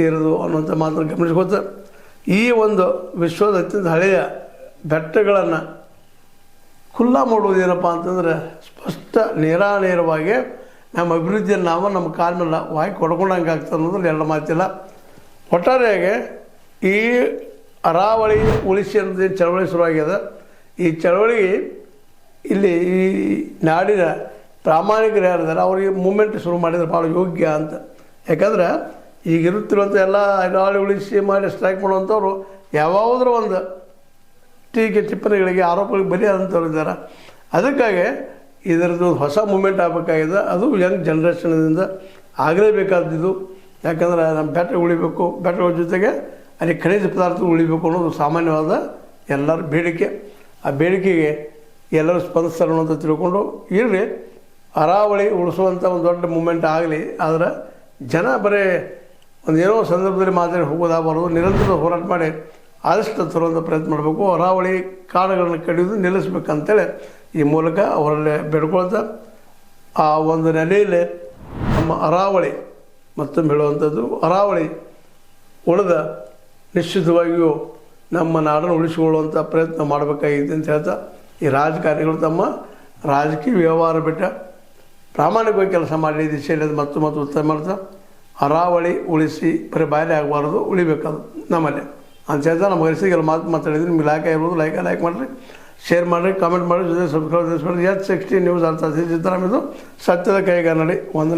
ಇರೋದು ಅನ್ನುವಂಥ ಮಾತನ್ನು ಗಮನಿಸ್ಕೋತ ಈ ಒಂದು ವಿಶ್ವದ ಅತ್ಯಂತ ಹಳೆಯ ಬೆಟ್ಟಗಳನ್ನು ಖುಲ್ಲಾ ಮಾಡುವುದೇನಪ್ಪ ಅಂತಂದರೆ ಸ್ಪಷ್ಟ ನೇರಾನೇರವಾಗಿ ನಮ್ಮ ಅಭಿವೃದ್ಧಿಯನ್ನು ನಾವು ನಮ್ಮ ಕಾಲ ಮೇಲೆ ವಾಯಿ ಕೊಡ್ಕೊಂಡಂಗೆ ಆಗ್ತದೆ ಅನ್ನೋದ್ರಲ್ಲಿ ಎಲ್ಲ ಮಾತಿಲ್ಲ. ಒಟ್ಟಾರೆಯಾಗಿ ಈ ಅರಾವಳಿ ಉಳಿಸಿ ಅನ್ನೋದೇನು ಚಳವಳಿ ಶುರುವಾಗ್ಯದ. ಈ ಚಳವಳಿ ಇಲ್ಲಿ ಈ ನಾಡಿನ ಪ್ರಾಮಾಣಿಕರು ಯಾರಿದ್ದಾರೆ ಅವರಿಗೆ ಮೂಮೆಂಟ್ ಶುರು ಮಾಡಿದ್ರೆ ಭಾಳ ಯೋಗ್ಯ ಅಂತ. ಯಾಕಂದ್ರೆ ಈಗ ಇರುತ್ತಿರುವಂಥ ಎಲ್ಲ ಅರಾವಳಿ ಉಳಿಸಿ ಮಾಡಿ ಸ್ಟ್ರೈಕ್ ಮಾಡುವಂಥವ್ರು ಯಾವಾದರೂ ಒಂದು ಟೀಕೆ ಟಿಪ್ಪಣಿಗಳಿಗೆ ಆರೋಪಗಳಿಗೆ ಬಲಿಯಾದಂಥವ್ರು ಇದ್ದಾರೆ. ಅದಕ್ಕಾಗಿ ಇದರದ್ದು ಹೊಸ ಮೂಮೆಂಟ್ ಆಗಬೇಕಾಗಿದೆ. ಅದು ಯಂಗ್ ಜನ್ರೇಷನ್ನಿಂದ ಆಗಲೇಬೇಕಾದ್ದು. ಯಾಕಂದ್ರೆ ನಮ್ಮ ಬೆಟ್ಟ ಉಳಿಬೇಕು, ಬೆಟ್ಟಗಳ ಜೊತೆಗೆ ಅಲ್ಲಿ ಖನಿಜ ಪದಾರ್ಥ ಉಳಿಬೇಕು ಅನ್ನೋದು ಸಾಮಾನ್ಯವಾದ ಎಲ್ಲರ ಬೇಡಿಕೆ. ಆ ಬೇಡಿಕೆಗೆ ಎಲ್ಲರೂ ಸ್ಪಂದಿಸ್ತಾರೆ ಅನ್ನೋದು ತಿಳ್ಕೊಂಡು ಇರಲಿ. ಅರಾವಳಿ ಉಳಿಸುವಂಥ ಒಂದು ದೊಡ್ಡ ಮೂಮೆಂಟ್ ಆಗಲಿ. ಆದರೆ ಜನ ಬರೀ ಒಂದು ಏನೋ ಸಂದರ್ಭದಲ್ಲಿ ಮಾತಾಡಿ ಹೋಗೋದಾಗಬಾರ್ದು. ನಿರಂತರ ಹೋರಾಟ ಮಾಡಿ ಆದಷ್ಟು ತರುವಂಥ ಪ್ರಯತ್ನ ಮಾಡಬೇಕು. ಅರಾವಳಿ ಕಾಡುಗಳನ್ನು ಕಡಿಯೋದು ನಿಲ್ಲಿಸ್ಬೇಕಂತೇಳಿ ಈ ಮೂಲಕ ಅವರಲ್ಲೇ ಬೇಡ್ಕೊಳ್ತಾ ಆ ಒಂದು ನೆಲೆಯಲ್ಲಿ ನಮ್ಮ ಅರಾವಳಿ ಮತ್ತೊಮ್ಮೆ ಹೇಳುವಂಥದ್ದು, ಅರಾವಳಿ ಉಳಿದ ನಿಶ್ಚಿತವಾಗಿಯೂ ನಮ್ಮ ನಾಡನ್ನು ಉಳಿಸಿಕೊಳ್ಳುವಂಥ ಪ್ರಯತ್ನ ಮಾಡಬೇಕಾಗಿದೆ ಅಂತ ಹೇಳ್ತಾ ಈ ರಾಜಕಾರಣಿಗಳು ತಮ್ಮ ರಾಜಕೀಯ ವ್ಯವಹಾರ ಬಿಟ್ಟ ಪ್ರಾಮಾಣಿಕವಾಗಿ ಕೆಲಸ ಮಾಡಿ ದಿಶೆಯಲ್ಲಿ ಮತ್ತು ಉತ್ತಮ ಮಾಡ್ತಾ ಅರಾವಳಿ ಉಳಿಸಿ ಬರೀ ಬಾಯಲ್ಲಿ ಆಗಬಾರ್ದು, ಉಳಿಬೇಕದು ನಮ್ಮಲ್ಲಿ ಅಂತ ಹೇಳ್ತಾ ನಮ್ಮ ವಯಸ್ಸಿಗೆಲ್ಲ ಮಾತಾಡಿದ್ದೀನಿ. ನಿಮ್ಗೆ ಲೈಕ್ ಆಗಿರ್ಬೋದು, ಲೈಕ್ ಮಾಡಿರಿ, ಶೇರ್ ಮಾಡಿರಿ, ಕಾಮೆಂಟ್ ಮಾಡಿರಿ, ಜೊತೆ ಸಬ್ಸ್ಕ್ರೈಬ್ ಮಾಡಿ. H16 ನ್ಯೂಸ್ ಅರ್ಥ ಸಿದ್ದರಾಮಯ್ಯದು ಸತ್ಯದ ಕೈಗಾರನಡಿ. ವಂದನೆ.